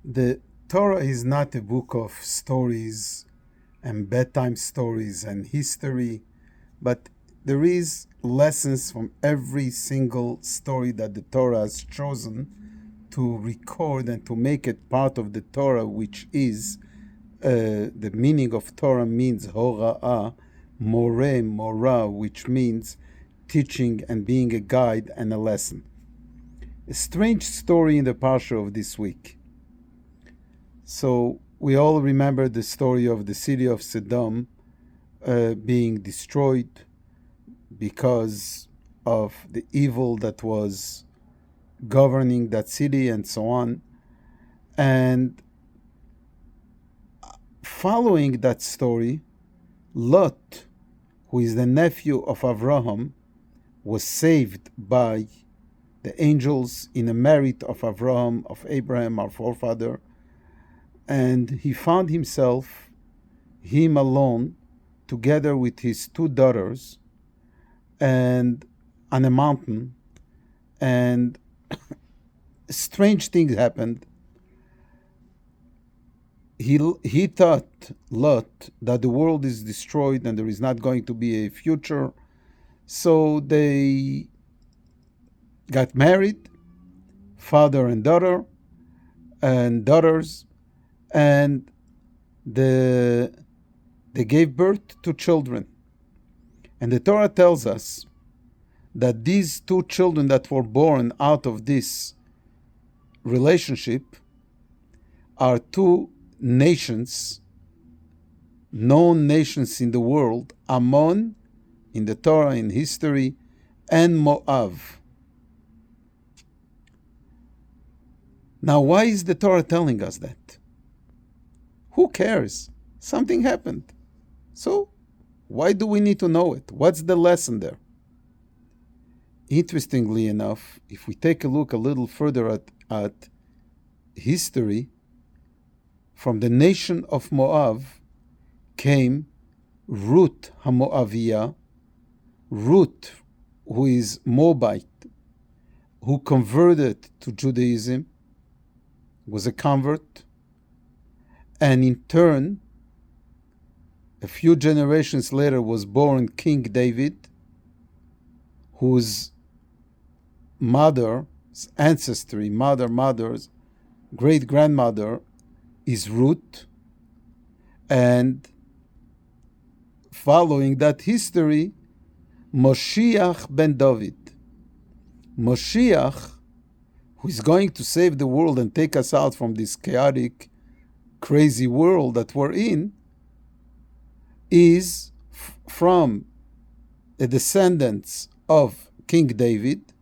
The Torah is not a book of stories and bedtime stories and history, but there is lessons from every single story that the Torah has chosen to record and to make it part of the Torah, which is the meaning of Torah means hora'ah, morah, which means teaching and being a guide and a lesson. A strange story in the parsha of this week. So we all remember the story of the city of Sodom being destroyed because of the evil that was governing that city and so on. And following that story, Lot, who is the nephew of Avraham, was saved by the angels in a merit of Avraham, of Abraham, our forefather. And he found himself, him alone, together with his two daughters, and on a mountain. And strange things happened. He thought, Lot, that the world is destroyed and there is not going to be a future. So they got married, father and daughter, and daughters, and they gave birth to children. And the Torah tells us that these two children that were born out of this relationship are two nations, known nations in the world, Ammon in the Torah, in history, and Moab. Now, why is the Torah telling us that? Who cares? Something happened. So, why do we need to know it? What's the lesson there? Interestingly enough, if we take a look a little further at history, from the nation of Moab came Ruth HaMoaviyah, Ruth, who is Moabite, who converted to Judaism, was a convert, and in turn, a few generations later was born King David, whose mother's great-grandmother is Ruth. And following that history, Moshiach ben David. Moshiach, who is going to save the world and take us out from this chaotic, crazy world that we're in, is from the descendants of King David,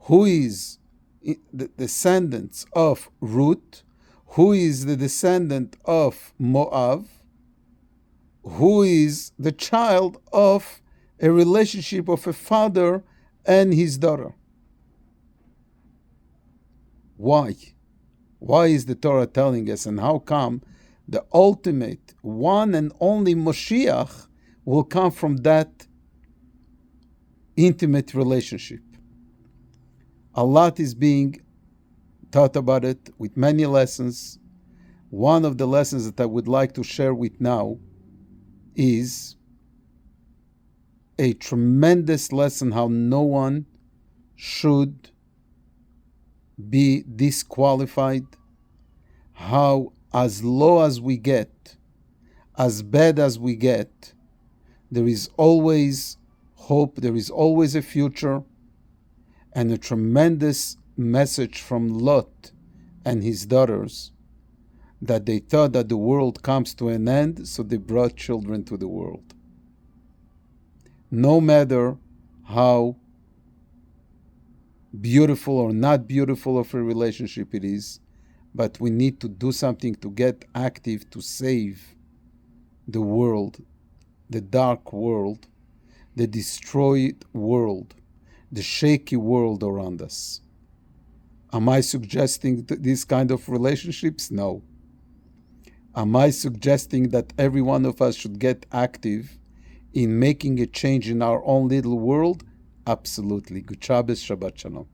who is the descendants of Ruth, who is the descendant of Moab, who is the child of a relationship of a father and his daughter. Why? Why is the Torah telling us, and how come the ultimate, one and only Moshiach will come from that intimate relationship? A lot is being taught about it with many lessons. One of the lessons that I would like to share with now is a tremendous lesson how no one should be disqualified, how as low as we get, as bad as we get, there is always hope, there is always a future, and a tremendous message from Lot and his daughters that they thought that the world comes to an end, so they brought children to the world. No matter how beautiful or not beautiful of a relationship it is, but we need to do something to get active to save the world, the dark world, the destroyed world, the shaky world around us. Am I suggesting these kind of relationships? No. Am I suggesting that every one of us should get active in making a change in our own little world? Absolutely. Good Shabbos, Shabbat Shalom.